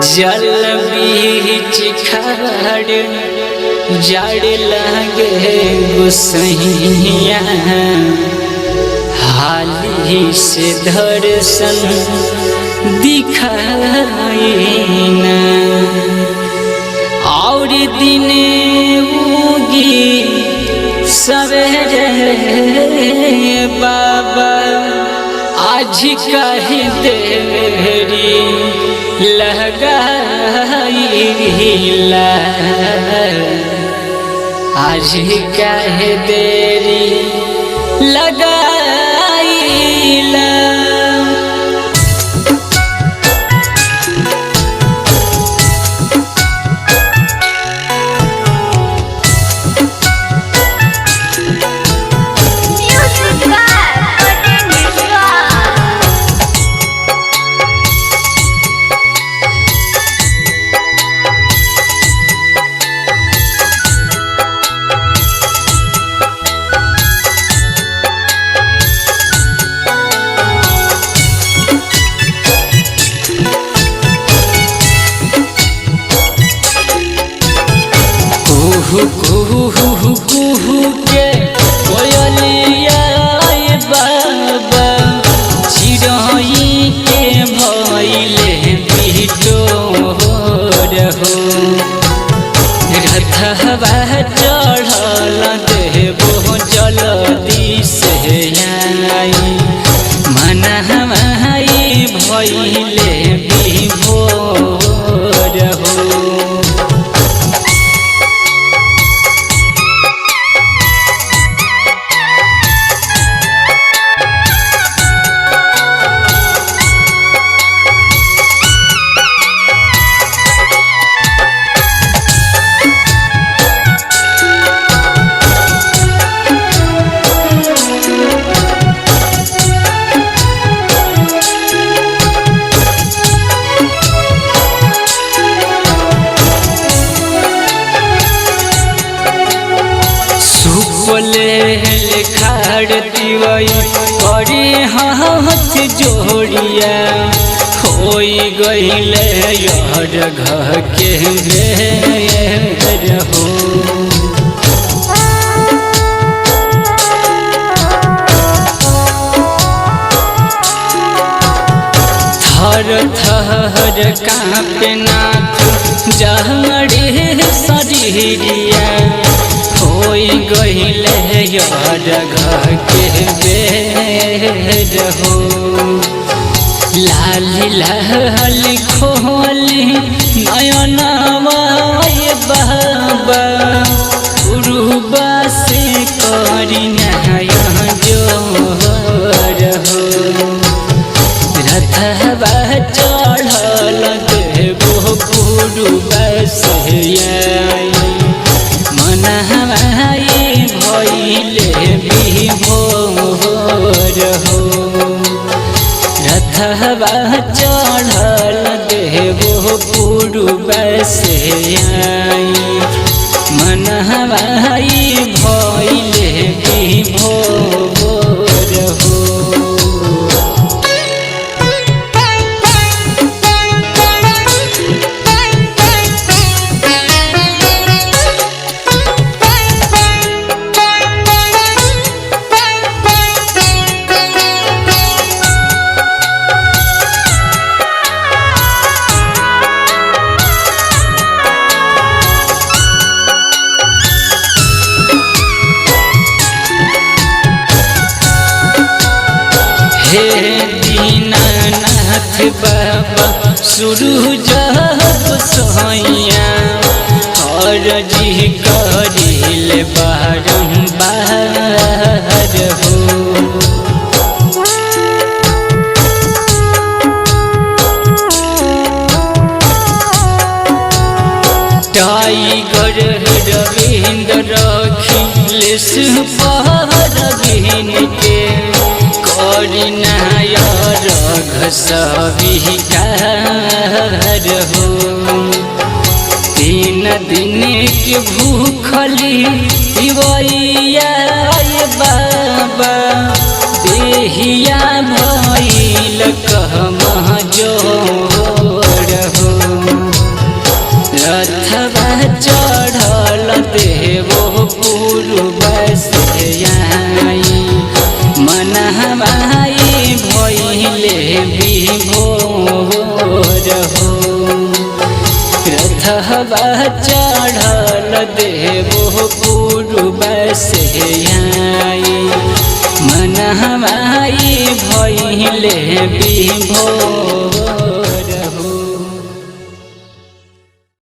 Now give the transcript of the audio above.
जल बीच खड़ जड़ लगे गुसैया हाली से दर्शन दिखाई न और दिन उगी सवेरे बाबा आज कहे देरी लगाईला आज कहे देरी लगाईला कुहू के कोयलिया बाबा चिड़ई के भइले बिटोर हो रथवा चढ़ल देबो जल्दी से आई मनहवाई भइले विभोर हो खाड़ती वही अरे हाथ जोड़िया होई गईले यार घर के हो थर थर कांपे नाथ जहरे शरीरिया होई गईले यार घर के बेर हो लाली लाली खोली नयनवा बाबा उरुबा से करी नया जोर हो रथवा चढ़ल देबो पुरुबा से मनहवाई भइले विभोर हो रथवा चढ़ल देबो पुरुबा से आई मनहवाई भइले विभोर हो हे दीनानाथ बाबा सूरज गोसाइया और जी करिल बारंबार हो टाइगर रविंद्र रखिलेश परवीन के करिनाय रघ सविकार हो 3 दिन के भूखली दिवैया बाबा देहिया भइल कहमा जोर हो रथवा चढ़ल देवो पूर्व से आई मन हमाई भइले विभोर हो रथवा चढ़ल देवो पूर्व से आई मन हमाई भइले विभोर